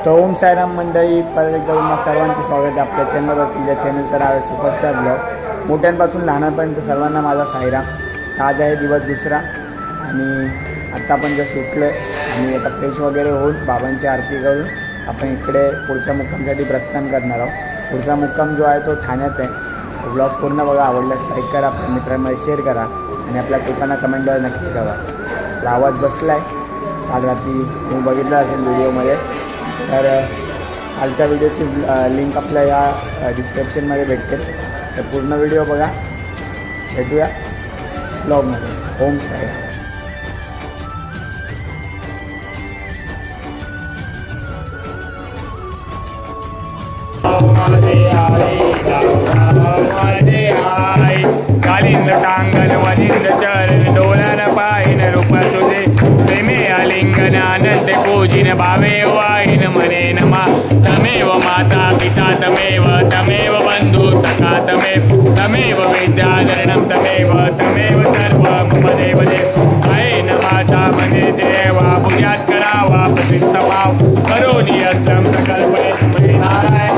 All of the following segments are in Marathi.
तो ओम साईराम मंडळी, परत एकदा तुम्हा सर्वांचे स्वागत आहे आपल्या चॅनलवर. तुझ्या चॅनलचं नाव आहे सुपरस्टार ब्लॉग. मोठ्यांपासून लहानांपर्यंत सर्वांना माझा साईराम. आज आहे दिवस दुसरा आणि आत्ता आपण जस्ट उठलो आहे आणि आता फ्रेश वगैरे होऊन बाबांची आरती करून आपण इकडे पुढच्या मुक्कामसाठी प्रस्थान करणार आहोत. पुढचा मुक्काम जो आहे तो ठाण्यात आहे. ब्लॉग पूर्ण बघा, आवडल्यास लाईक करा, आपल्या मित्रांमध्ये शेअर करा आणि आपल्या टिपांना कमेंटवर नक्की करा. आपला आवाज बसला आहे, काल रात्री तुम्ही बघितलं असेल व्हिडिओमध्ये. तर कालच्या व्हिडिओची लिंक आपल्या या डिस्क्रिप्शनमध्ये भेटते. तर पूर्ण व्हिडिओ बघा. भेटूया ब्लॉगमध्ये. ओम साईराम. कालिंद टांगण वलिंद चरण डोलन पाहिन रूप तुझे प्रेमे आलिंगन आनंद पूजिन भावे वाहिन मने नमा. तमेव माता पिता तमेव तमेव बंधु सखा तमेव विद्याधरणं तमेव सर्वं मदेव देव. आयेन माझा मने देवा पूजात करावा प्रसिद्ध भाव करोनी अस्त्रं प्रकल्पने नारायण.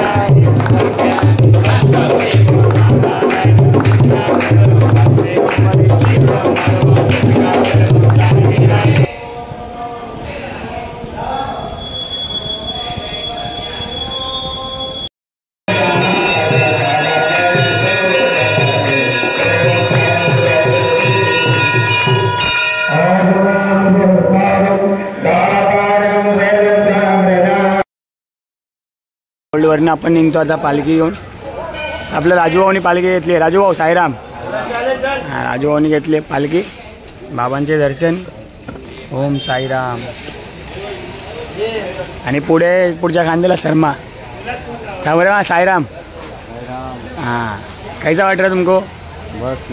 वरनं आपण निघतो आता पालखी घेऊन. आपल्या राजूभाऊनी पालखी घेतली. राजूभाऊ साईराम. हां, राजूभाऊनी घेतली पालखी. बाबांचे दर्शन. ओम साईराम. आणि पुढच्या खांद्याला शर्मा. त्यामुळे साईराम. हां, कैसा वाट रहा तुमको? बस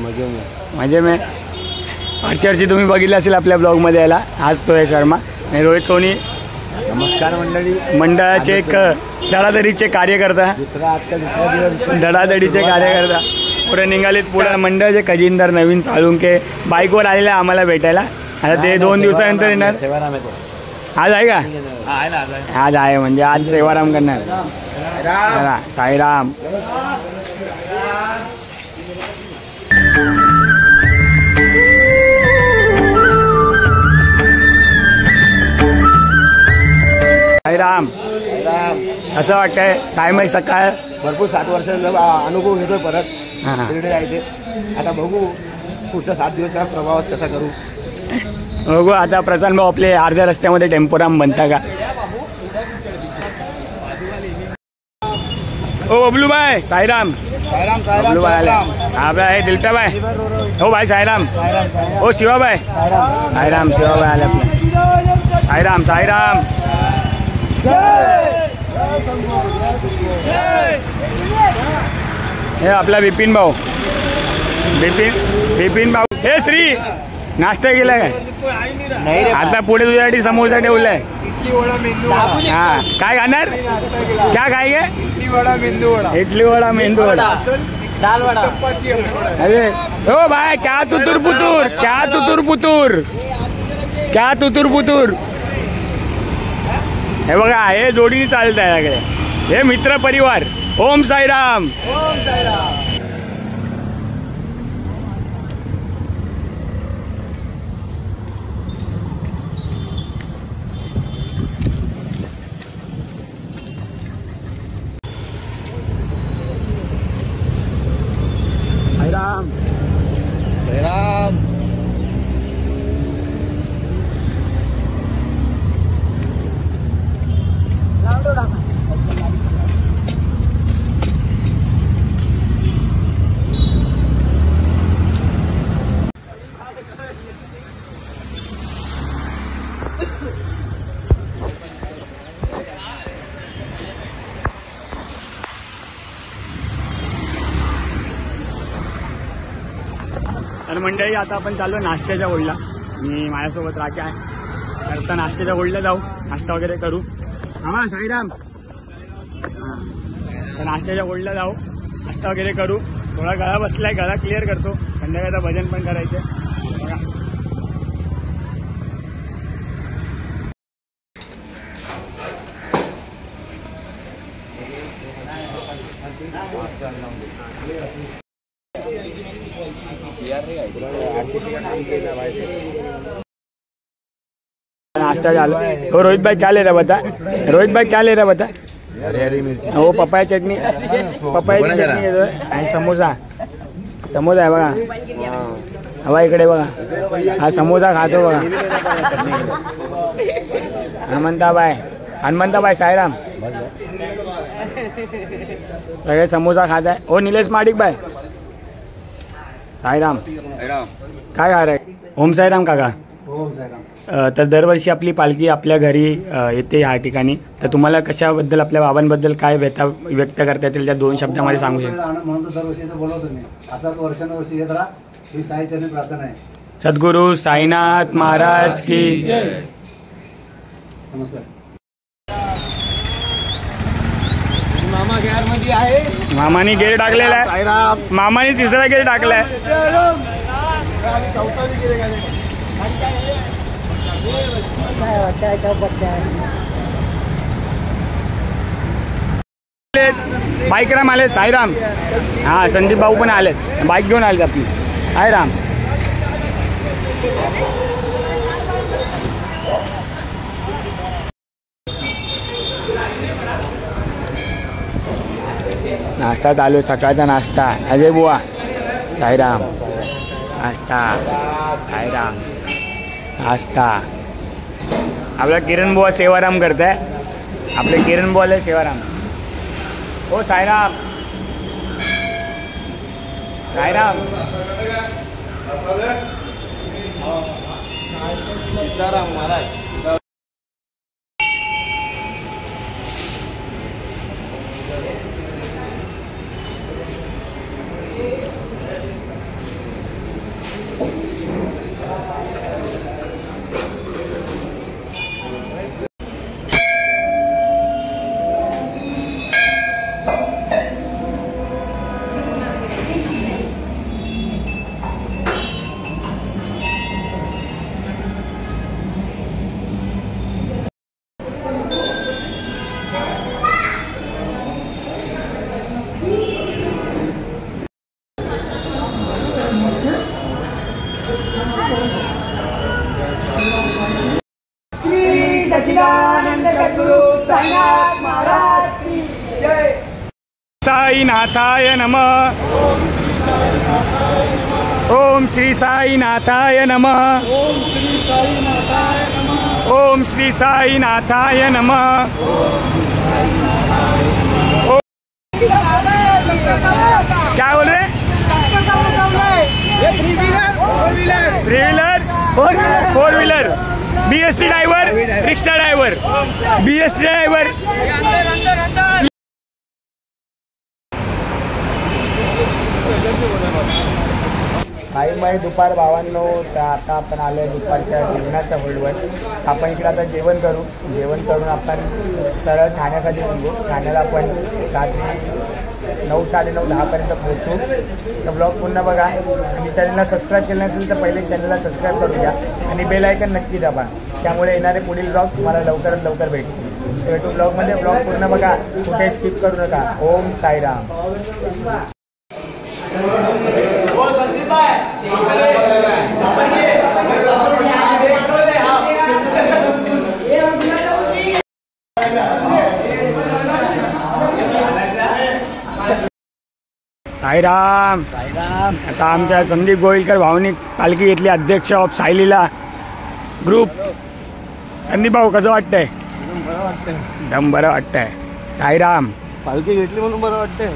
मजे में. आजची तुम्ही बघितलं असेल आपल्या ब्लॉगमध्ये याला. आज तो आहे शर्मा आणि रोहित सोनी. नमस्कार मंडळी. मंडळाचे एक धडाधडीचे कार्यकर्ता. धडाधडीचे कार्यकर्ता पुढे निघालेत. पुढे मंडळाचे खजिनदार नवीन साळुंके बाईकवर आलेले आम्हाला भेटायला. आता ते 2 दिवसानंतर येणार. आज आहे का? आज आहे म्हणजे आज सेवाराम करणार. साईराम. साईराम. असं वाटतंय सायमय सकाळ भरपूर 7 वर्षांचा अनुभव घेतोय. परत शिर्डी जायचे. आता बघू पुढच्या 7 दिवसाचा प्रवास कसा करू. बघू आता. प्रशांत भाऊ आपले अर्ध्या रस्त्यामध्ये टेम्पोराम बनता का? ओ बबलू भाई साईराम. बबलू भाई आले. आपला आहे दिलटा भाई. हो भाई साईराम. ओ शिवा भाई साईराम. शिवा भाई आले आपले. साईराम साईराम. हे आपला विपिन भाऊ. विपिन भाऊ. हे श्री नाश्ता केलाय काय? आता पुढे तुझ्यासाठी समोसा ठेवलाय. हा, काय खाणार? क्या खायगे? इडली वडा मेंदू वडा दाल वडा. अरे हो भाई, क्या तुतुर पुतूर. क्या तुतुर पुतूर. हे बघा, हे जोडीने चालत आहे सगळे. हे मित्र परिवार. ओम साईराम. ओम साईराम. साईराम. साईराम. तर मंडळी आता आपण चाललो नाश्त्याच्या गोडला. मी माझ्यासोबत राख्या आहे. तर आता नाश्त्याच्या गोडला जाऊ, नाश्ता वगैरे करू. हा साईराम. हां, तर नाश्त्याच्या गोडला जाऊ, नाश्ता वगैरे करू. थोडा गळा बसलाय, गळा क्लिअर करतो. संध्याकाळचं भजन पण करायचं. नाश्ता झाला। हो रोहित भाई क्या ले रहा बता, रोहित भाई क्या ले रहा बता। हो पपाया चटणी, पपाया चटणी घेतोय आणि समोसा, समोसा आहे बघा हवा इकडे बघा, हा समोसा खातो बघा। हनुमंताबाई साईराम सगळे समोसा खात आहे। ओ निलेश माडिक बाय साईराम काय खा रहे? ओम साईराम काका। तर दरवर्षी आपली पालखी आपल्या घरी येते ह्या ठिकाणी, तर तुम्हाला कशाबद्दल आपल्या बाबांबद्दल काय व्यक्त करता येतील त्या 2 शब्दामध्ये सांगू शकता? म्हणून तर दरवर्षी इथं बोलवतो मी, असाच वर्षानुवर्षी येत राहा ही साईचरणी प्रार्थना आहे। सद्गुरु साईनाथ महाराज की जय। नमस्कार। मामा गॅर मध्ये आहे, मामाने गेर टाकलेला आहे, मामाने 3रा गेर टाकलाय। बाईकराम आले साईराम, हा संदीप भाऊ पण आले, बाईक घेऊन आले आपली साईराम। नाश्ता चालू आहे, सकाळचा नाश्ता। अजय बुवा साईराम, नाश्ता साईराम नाश्ता। आपला किरण बुवा सेवाराम करताय, आपले किरण बुवा सेवाराम। हो साईराम साईराम महाराज। साईनाथाय नमः। ओम श्री साईनाथाय नमः। ओम श्री साईनाथाय नमः। क्या बोल रहे? Three wheeler, four wheeler, BST driver, rickshaw driver, BST driver. Time आहे दुपार 52, तर आता आपण आलो आहे दुपारच्या जेवणाच्या होल्डवर। आपण इकडे आता जेवण करू, जेवण करून आपण सरळ ठाण्यासाठी निघू। ठाण्याला आपण रात्री 9, 9:30, 10पर्यंत पोहोचू। तर ब्लॉग पुन्हा बघा आणि चॅनलला सबस्क्राईब केलं नसेल तर पहिले चॅनलला सबस्क्राईब करू द्या आणि बेल आयकन नक्की दाबा, त्यामुळे येणारे पुढील ब्लॉग तुम्हाला लवकरात लवकर भेटतील। भेटू ब्लॉगमध्ये, ब्लॉग पूर्ण बघा, कुठे स्किप करू नका। ओम साईराम। साईराम साईराम। आता आमच्या संदीप गोविलकर भाऊनी पालखी घेतली, अध्यक्ष ऑफ सायलीला ग्रुप। संदीप भाऊ कसं वाटतंय? एकदम बरं वाटतंय। साईराम पालखी घेतली म्हणून बरं वाटतंय।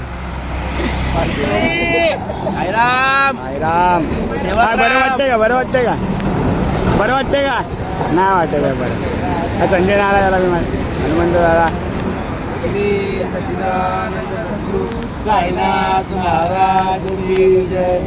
साईराम साईराम। बरं वाटतंय का? बरं वाटतंय का? बरं वाटतंय का? नाही वाटत आहे बरं। संजय नाला झाला मी हनुमंत दादा। साईनाथ महाराज की जय।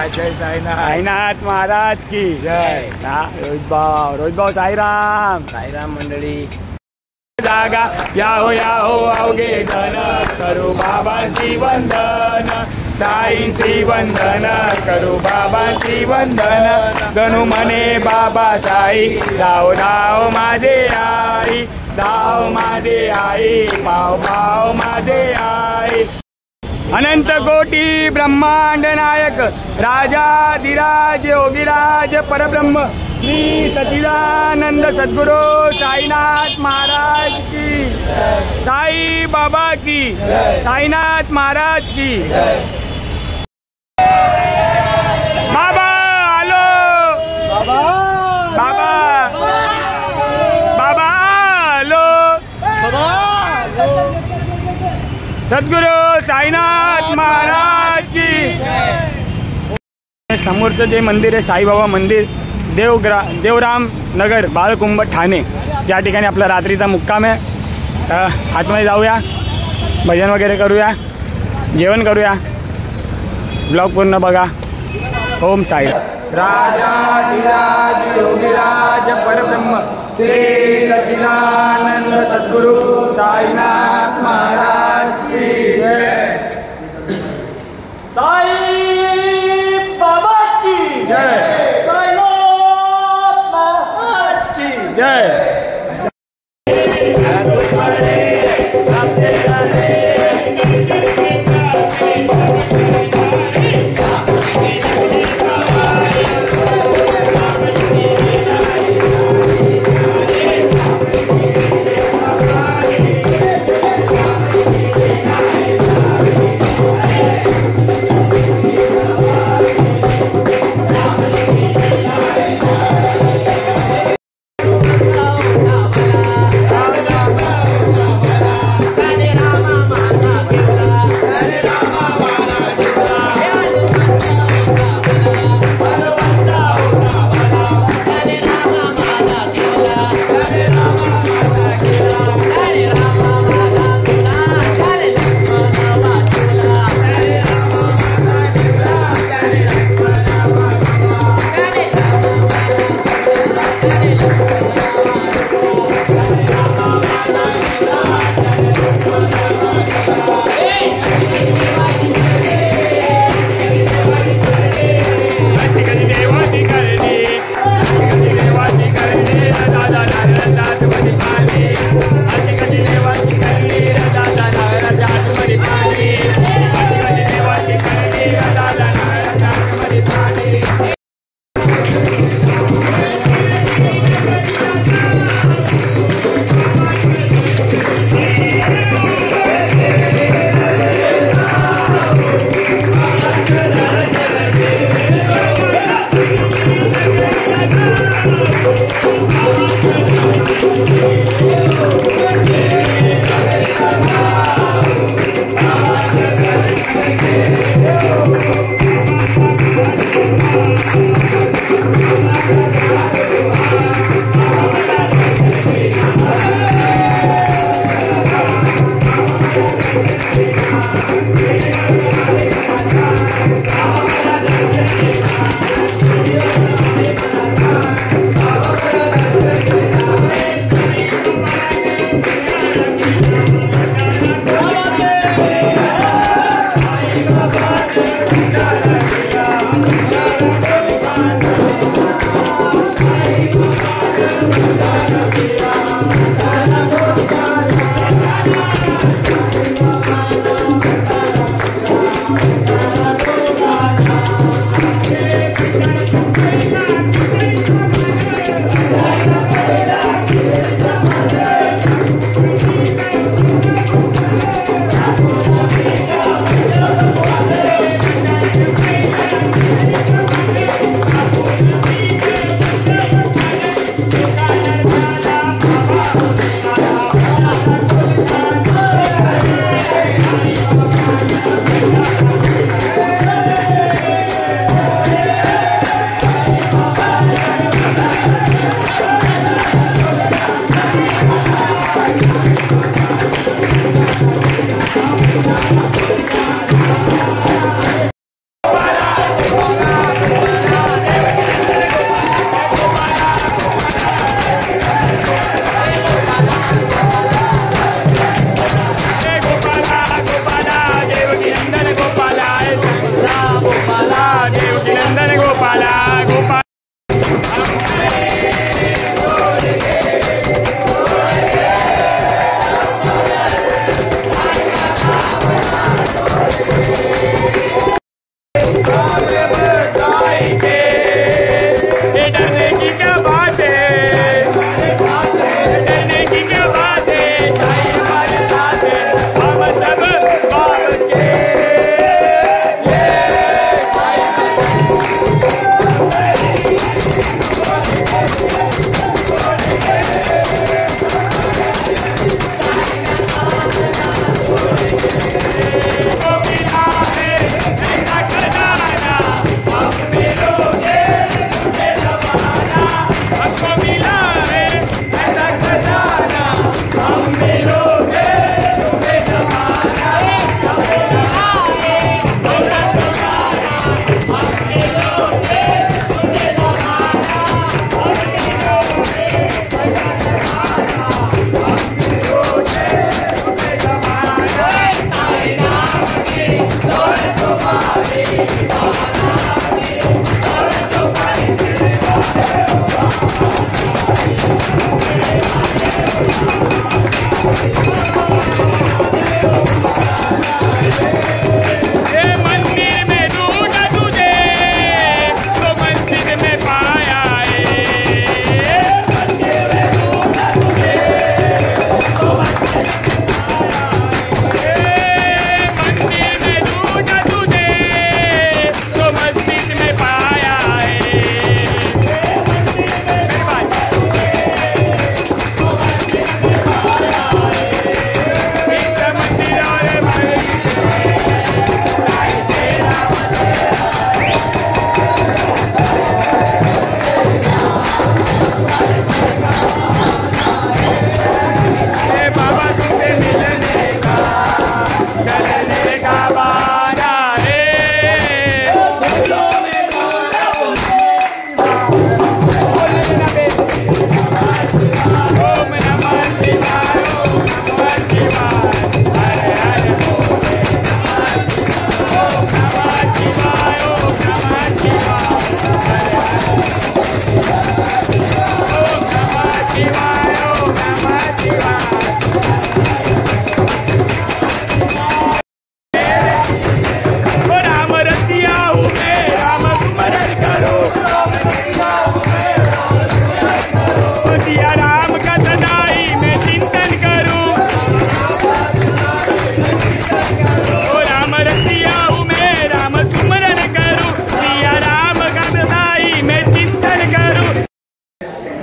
जय साईनाथ साईनाथ महाराज की जय. रोहित भाऊ साईराम मंडळी. जागा याहो अवघे जन करू बाबांची वंदन साईंची वंदन करू बाबांची वंदन गणू म्हणे बाबा साई धाव धाव माझे आई धाव माझे आई पाव पाव माझे आई. अनंत कोटी ब्रह्मांड नायक राजाधिराज योगीराज परब्रह्म श्री सच्चिदानंद सद्गुरु साईनाथ महाराज की साई बाबा की साईनाथ महाराज की. बाबा आलो बाबा बाबा आलो सद्गुरु साईनाथ महाराज की. समोरचं जे मंदिर आहे साईबाबा मंदिर देवराम नगर बाळकुंभ ठाणे या ठिकाणी आपला रात्रीचा मुक्काम आहे. आतमध्ये जाऊया भजन वगैरे करूया जेवण करूया ब्लॉग पूर्ण बघा. ओम साई. राजाधिराज योगीराज परब्रह्म श्री सच्चिदानंद सद्गुरु साईनाथ महाराज की जय. साई बाबा की जय. जय.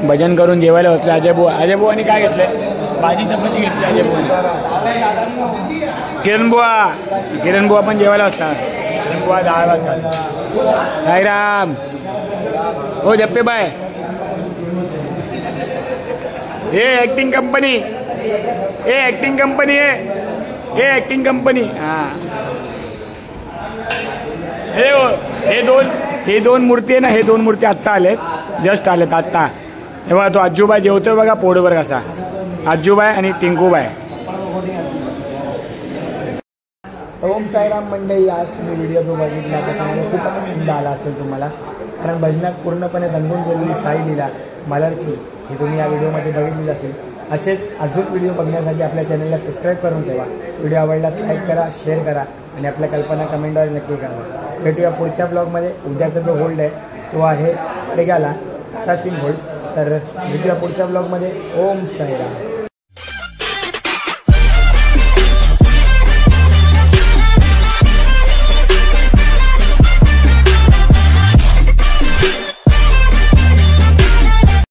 भजन करून जेवायला बसले अजय बुवानी काय घेतलंय? भाजी चपाती घेतली अजय बुवानी. किरण बुवा पण जेवायला बसतात. किरण बुवा डाळ भात खातात. साईराम हो जप्पे बाय. हे ऍक्टिंग कंपनी हा. हे दोन मूर्ती आहे ना, हे दोन मूर्ती आत्ता आलेत, जस्ट आलेत आत्ता. हे बघा तो आजूबाई जेवतोय बघा पोटभर कसा. आजूबाई आणि टिंकूबाई. ओम साईराम मंडळी, आज तुम्ही व्हिडिओ जो बघितला त्याच्यामध्ये खूपच आनंद आला असेल तुम्हाला, कारण भजनात पूर्णपणे रंगून गेलेली साई लीला मलरची हे तुम्ही या व्हिडिओमध्ये बघितलीच असेल. असेच अजून व्हिडिओ बघण्यासाठी आपल्या चॅनलला सबस्क्राईब करून ठेवा. व्हिडिओ आवडल्यास लाईक करा, शेअर करा आणि आपल्या कल्पना कमेंटवर नक्की करा. भेटूया पुढच्या ब्लॉगमध्ये. उद्याचा जो होल्ड आहे तो आहे पडग्याला तारासिंग होल्ड. तर भेटूया पुढच्या ब्लॉगमध्ये. ओम साईराम.